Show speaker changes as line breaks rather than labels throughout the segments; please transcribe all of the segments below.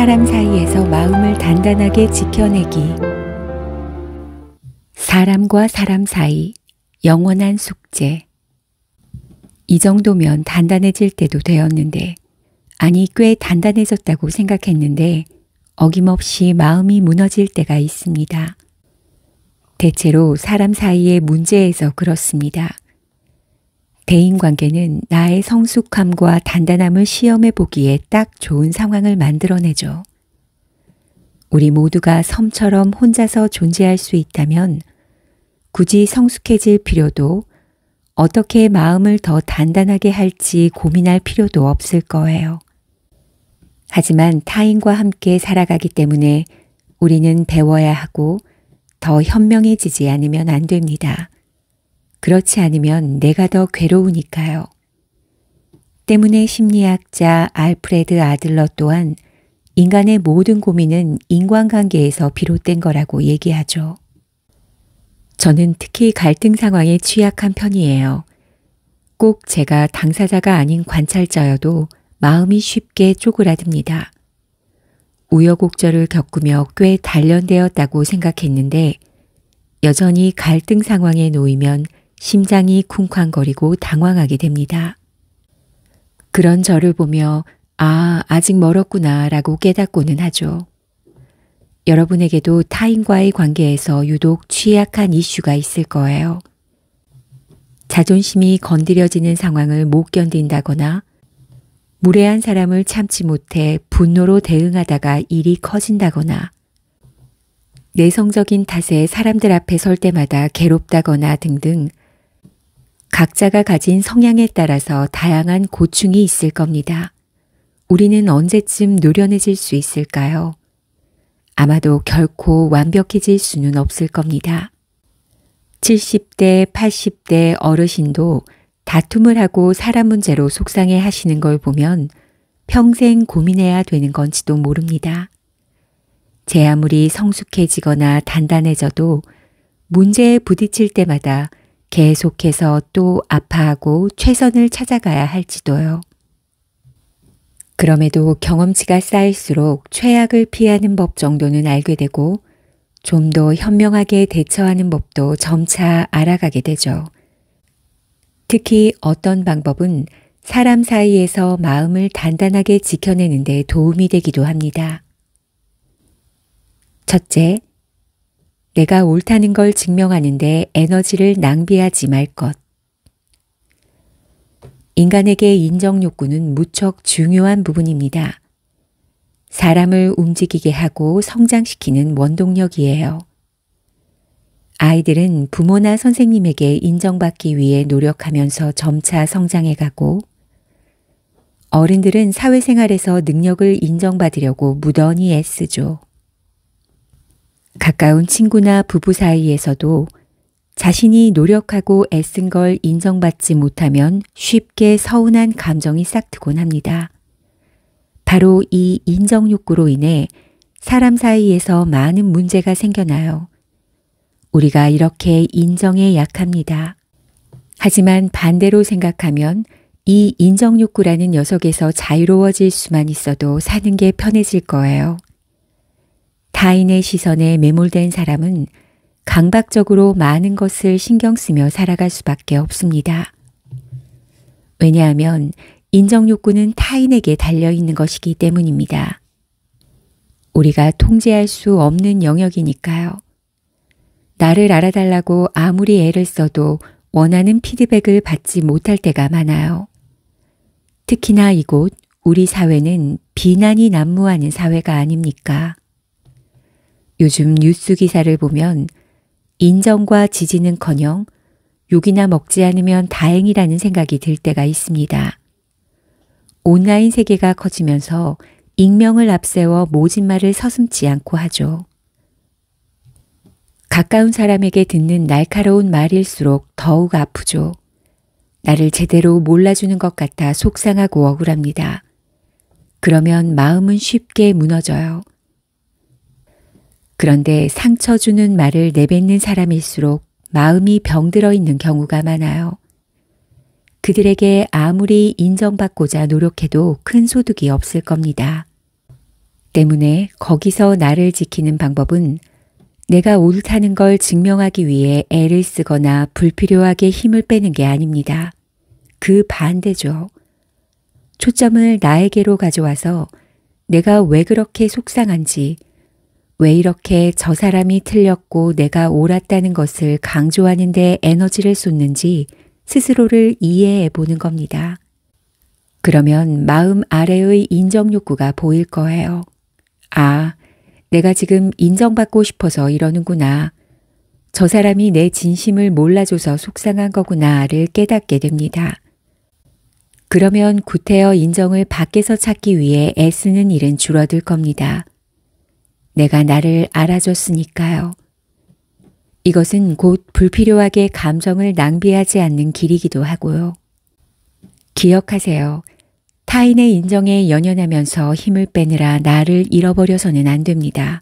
사람 사이에서 마음을 단단하게 지켜내기. 사람과 사람 사이 영원한 숙제. 이 정도면 단단해질 때도 되었는데, 아니 꽤 단단해졌다고 생각했는데 어김없이 마음이 무너질 때가 있습니다. 대체로 사람 사이의 문제에서 그렇습니다. 대인관계는 나의 성숙함과 단단함을 시험해 보기에 딱 좋은 상황을 만들어내죠. 우리 모두가 섬처럼 혼자서 존재할 수 있다면 굳이 성숙해질 필요도, 어떻게 마음을 더 단단하게 할지 고민할 필요도 없을 거예요. 하지만 타인과 함께 살아가기 때문에 우리는 배워야 하고 더 현명해지지 않으면 안 됩니다. 그렇지 않으면 내가 더 괴로우니까요. 때문에 심리학자 알프레드 아들러 또한 인간의 모든 고민은 인간관계에서 비롯된 거라고 얘기하죠. 저는 특히 갈등 상황에 취약한 편이에요. 꼭 제가 당사자가 아닌 관찰자여도 마음이 쉽게 쪼그라듭니다. 우여곡절을 겪으며 꽤 단련되었다고 생각했는데 여전히 갈등 상황에 놓이면 심장이 쿵쾅거리고 당황하게 됩니다. 그런 저를 보며 아직 멀었구나 라고 깨닫고는 하죠. 여러분에게도 타인과의 관계에서 유독 취약한 이슈가 있을 거예요. 자존심이 건드려지는 상황을 못 견딘다거나 무례한 사람을 참지 못해 분노로 대응하다가 일이 커진다거나 내성적인 탓에 사람들 앞에 설 때마다 괴롭다거나 등등 각자가 가진 성향에 따라서 다양한 고충이 있을 겁니다. 우리는 언제쯤 노련해질 수 있을까요? 아마도 결코 완벽해질 수는 없을 겁니다. 70대, 80대 어르신도 다툼을 하고 사람 문제로 속상해 하시는 걸 보면 평생 고민해야 되는 건지도 모릅니다. 제 아무리 성숙해지거나 단단해져도 문제에 부딪힐 때마다 계속해서 또 아파하고 최선을 찾아가야 할지도요. 그럼에도 경험치가 쌓일수록 최악을 피하는 법 정도는 알게 되고 좀 더 현명하게 대처하는 법도 점차 알아가게 되죠. 특히 어떤 방법은 사람 사이에서 마음을 단단하게 지켜내는 데 도움이 되기도 합니다. 첫째, 내가 옳다는 걸 증명하는 데 에너지를 낭비하지 말 것. 인간에게 인정 욕구는 무척 중요한 부분입니다. 사람을 움직이게 하고 성장시키는 원동력이에요. 아이들은 부모나 선생님에게 인정받기 위해 노력하면서 점차 성장해가고 어른들은 사회생활에서 능력을 인정받으려고 무던히 애쓰죠. 가까운 친구나 부부 사이에서도 자신이 노력하고 애쓴 걸 인정받지 못하면 쉽게 서운한 감정이 싹트곤 합니다. 바로 이 인정 욕구로 인해 사람 사이에서 많은 문제가 생겨나요. 우리가 이렇게 인정에 약합니다. 하지만 반대로 생각하면 이 인정 욕구라는 녀석에서 자유로워질 수만 있어도 사는 게 편해질 거예요. 타인의 시선에 매몰된 사람은 강박적으로 많은 것을 신경 쓰며 살아갈 수밖에 없습니다. 왜냐하면 인정 욕구는 타인에게 달려있는 것이기 때문입니다. 우리가 통제할 수 없는 영역이니까요. 나를 알아달라고 아무리 애를 써도 원하는 피드백을 받지 못할 때가 많아요. 특히나 이곳 우리 사회는 비난이 난무하는 사회가 아닙니까? 요즘 뉴스 기사를 보면 인정과 지지는커녕 욕이나 먹지 않으면 다행이라는 생각이 들 때가 있습니다. 온라인 세계가 커지면서 익명을 앞세워 모진 말을 서슴지 않고 하죠. 가까운 사람에게 듣는 날카로운 말일수록 더욱 아프죠. 나를 제대로 몰라주는 것 같아 속상하고 억울합니다. 그러면 마음은 쉽게 무너져요. 그런데 상처 주는 말을 내뱉는 사람일수록 마음이 병들어 있는 경우가 많아요. 그들에게 아무리 인정받고자 노력해도 큰 소득이 없을 겁니다. 때문에 거기서 나를 지키는 방법은 내가 옳다는 걸 증명하기 위해 애를 쓰거나 불필요하게 힘을 빼는 게 아닙니다. 그 반대죠. 초점을 나에게로 가져와서 내가 왜 그렇게 속상한지, 왜 이렇게 저 사람이 틀렸고 내가 옳았다는 것을 강조하는 데 에너지를 쏟는지 스스로를 이해해 보는 겁니다. 그러면 마음 아래의 인정 욕구가 보일 거예요. 아, 내가 지금 인정받고 싶어서 이러는구나. 저 사람이 내 진심을 몰라줘서 속상한 거구나를 깨닫게 됩니다. 그러면 구태여 인정을 밖에서 찾기 위해 애쓰는 일은 줄어들 겁니다. 내가 나를 알아줬으니까요. 이것은 곧 불필요하게 감정을 낭비하지 않는 길이기도 하고요. 기억하세요. 타인의 인정에 연연하면서 힘을 빼느라 나를 잃어버려서는 안 됩니다.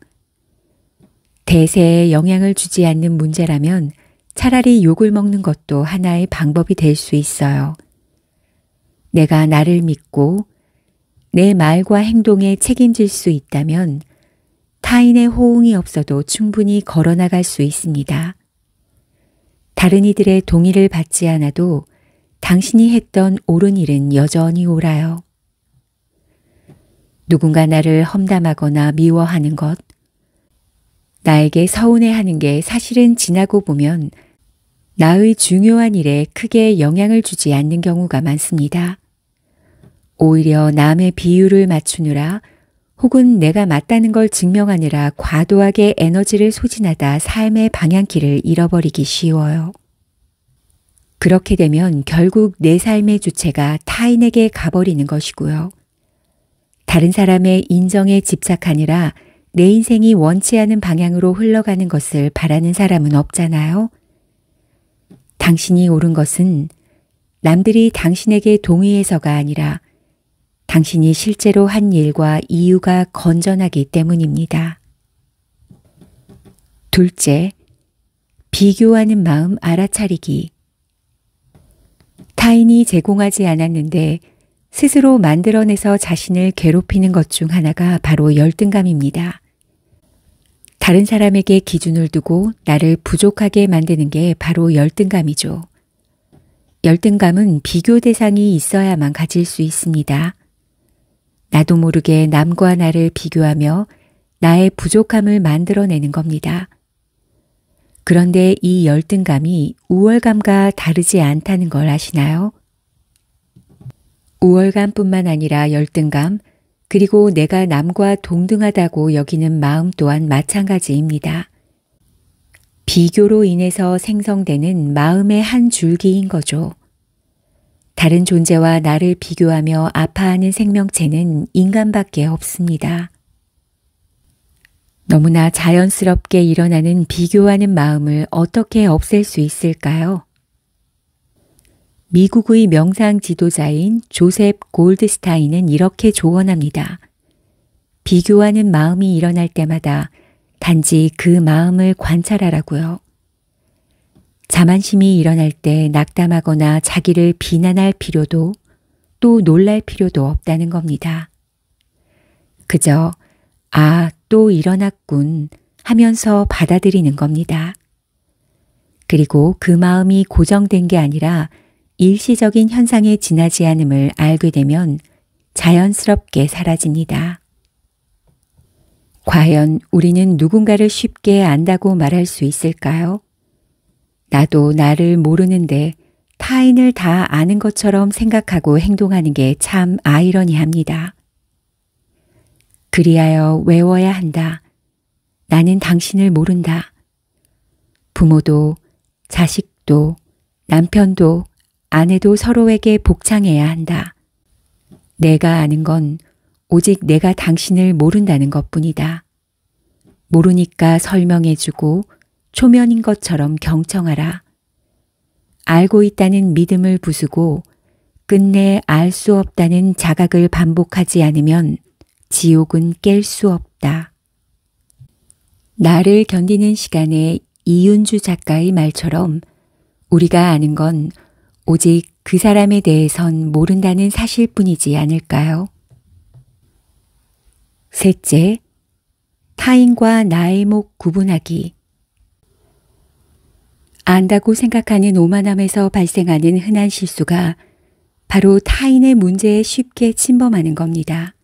대세에 영향을 주지 않는 문제라면 차라리 욕을 먹는 것도 하나의 방법이 될 수 있어요. 내가 나를 믿고 내 말과 행동에 책임질 수 있다면 타인의 호응이 없어도 충분히 걸어나갈 수 있습니다. 다른 이들의 동의를 받지 않아도 당신이 했던 옳은 일은 여전히 옳아요. 누군가 나를 험담하거나 미워하는 것, 나에게 서운해하는 게 사실은 지나고 보면 나의 중요한 일에 크게 영향을 주지 않는 경우가 많습니다. 오히려 남의 비율을 맞추느라 혹은 내가 맞다는 걸 증명하느라 과도하게 에너지를 소진하다 삶의 방향키를 잃어버리기 쉬워요. 그렇게 되면 결국 내 삶의 주체가 타인에게 가버리는 것이고요. 다른 사람의 인정에 집착하느라 내 인생이 원치 않은 방향으로 흘러가는 것을 바라는 사람은 없잖아요. 당신이 옳은 것은 남들이 당신에게 동의해서가 아니라 당신이 실제로 한 일과 이유가 건전하기 때문입니다. 둘째, 비교하는 마음 알아차리기. 타인이 제공하지 않았는데 스스로 만들어내서 자신을 괴롭히는 것 중 하나가 바로 열등감입니다. 다른 사람에게 기준을 두고 나를 부족하게 만드는 게 바로 열등감이죠. 열등감은 비교 대상이 있어야만 가질 수 있습니다. 나도 모르게 남과 나를 비교하며 나의 부족함을 만들어내는 겁니다. 그런데 이 열등감이 우월감과 다르지 않다는 걸 아시나요? 우월감뿐만 아니라 열등감, 그리고 내가 남과 동등하다고 여기는 마음 또한 마찬가지입니다. 비교로 인해서 생성되는 마음의 한 줄기인 거죠. 다른 존재와 나를 비교하며 아파하는 생명체는 인간밖에 없습니다. 너무나 자연스럽게 일어나는 비교하는 마음을 어떻게 없앨 수 있을까요? 미국의 명상 지도자인 조셉 골드스타인은 이렇게 조언합니다. 비교하는 마음이 일어날 때마다 단지 그 마음을 관찰하라고요. 자만심이 일어날 때 낙담하거나 자기를 비난할 필요도 또 놀랄 필요도 없다는 겁니다. 그저 아, 또 일어났군 하면서 받아들이는 겁니다. 그리고 그 마음이 고정된 게 아니라 일시적인 현상에 지나지 않음을 알게 되면 자연스럽게 사라집니다. 과연 우리는 누군가를 쉽게 안다고 말할 수 있을까요? 나도 나를 모르는데 타인을 다 아는 것처럼 생각하고 행동하는 게 참 아이러니합니다. 그리하여 외워야 한다. 나는 당신을 모른다. 부모도 자식도 남편도 아내도 서로에게 복창해야 한다. 내가 아는 건 오직 내가 당신을 모른다는 것뿐이다. 모르니까 설명해주고 초면인 것처럼 경청하라. 알고 있다는 믿음을 부수고 끝내 알 수 없다는 자각을 반복하지 않으면 지옥은 깰 수 없다. 나를 견디는 시간에 이윤주 작가의 말처럼 우리가 아는 건 오직 그 사람에 대해선 모른다는 사실뿐이지 않을까요? 셋째, 타인과 나의 목 구분하기. 안다고 생각하는 오만함에서 발생하는 흔한 실수가 바로 타인의 문제에 쉽게 침범하는 겁니다.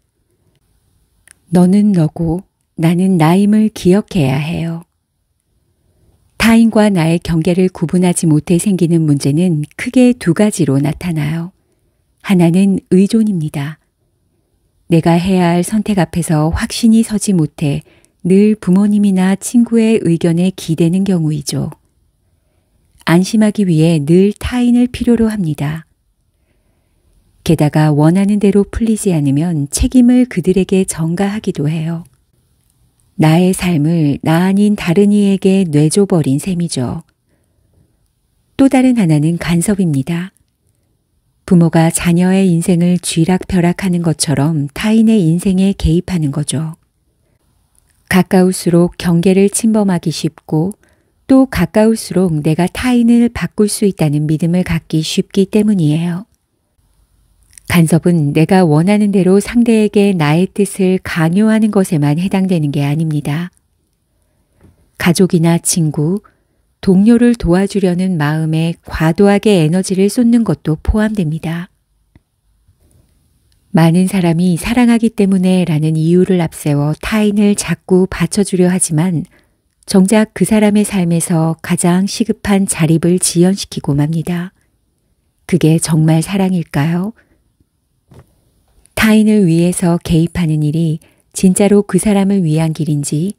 너는 너고 나는 나임을 기억해야 해요. 타인과 나의 경계를 구분하지 못해 생기는 문제는 크게 두 가지로 나타나요. 하나는 의존입니다. 내가 해야 할 선택 앞에서 확신이 서지 못해 늘 부모님이나 친구의 의견에 기대는 경우이죠. 안심하기 위해 늘 타인을 필요로 합니다. 게다가 원하는 대로 풀리지 않으면 책임을 그들에게 전가하기도 해요. 나의 삶을 나 아닌 다른 이에게 내줘버린 셈이죠. 또 다른 하나는 간섭입니다. 부모가 자녀의 인생을 쥐락펴락하는 것처럼 타인의 인생에 개입하는 거죠. 가까울수록 경계를 침범하기 쉽고 또 가까울수록 내가 타인을 바꿀 수 있다는 믿음을 갖기 쉽기 때문이에요. 간섭은 내가 원하는 대로 상대에게 나의 뜻을 강요하는 것에만 해당되는 게 아닙니다. 가족이나 친구, 동료를 도와주려는 마음에 과도하게 에너지를 쏟는 것도 포함됩니다. 많은 사람이 사랑하기 때문에 라는 이유를 앞세워 타인을 자꾸 받쳐주려 하지만 정작 그 사람의 삶에서 가장 시급한 자립을 지연시키고 맙니다. 그게 정말 사랑일까요? 타인을 위해서 개입하는 일이 진짜로 그 사람을 위한 길인지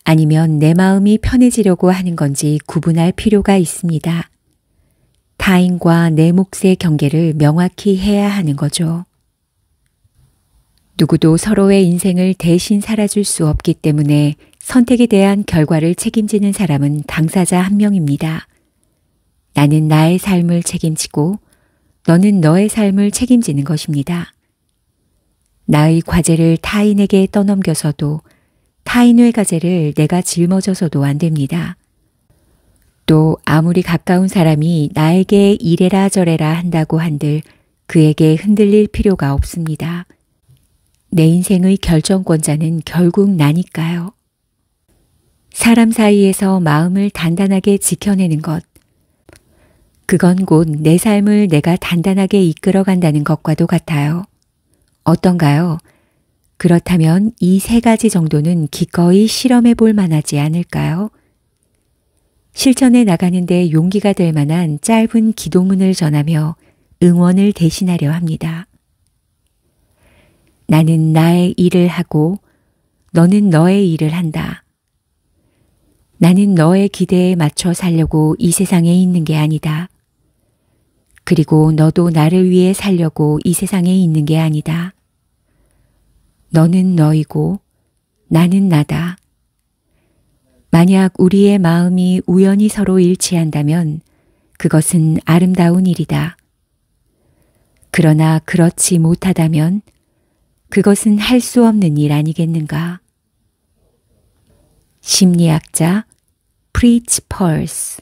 아니면 내 마음이 편해지려고 하는 건지 구분할 필요가 있습니다. 타인과 내 몫의 경계를 명확히 해야 하는 거죠. 누구도 서로의 인생을 대신 살아줄 수 없기 때문에 선택에 대한 결과를 책임지는 사람은 당사자 한 명입니다. 나는 나의 삶을 책임지고 너는 너의 삶을 책임지는 것입니다. 나의 과제를 타인에게 떠넘겨서도 타인의 과제를 내가 짊어져서도 안 됩니다. 또 아무리 가까운 사람이 나에게 이래라 저래라 한다고 한들 그에게 흔들릴 필요가 없습니다. 내 인생의 결정권자는 결국 나니까요. 사람 사이에서 마음을 단단하게 지켜내는 것. 그건 곧 내 삶을 내가 단단하게 이끌어간다는 것과도 같아요. 어떤가요? 그렇다면 이 세 가지 정도는 기꺼이 실험해 볼 만하지 않을까요? 실천해 나가는데 용기가 될 만한 짧은 기도문을 전하며 응원을 대신하려 합니다. 나는 나의 일을 하고 너는 너의 일을 한다. 나는 너의 기대에 맞춰 살려고 이 세상에 있는 게 아니다. 그리고 너도 나를 위해 살려고 이 세상에 있는 게 아니다. 너는 너이고 나는 나다. 만약 우리의 마음이 우연히 서로 일치한다면 그것은 아름다운 일이다. 그러나 그렇지 못하다면 그것은 할 수 없는 일 아니겠는가? 심리학자 프리츠 펄스.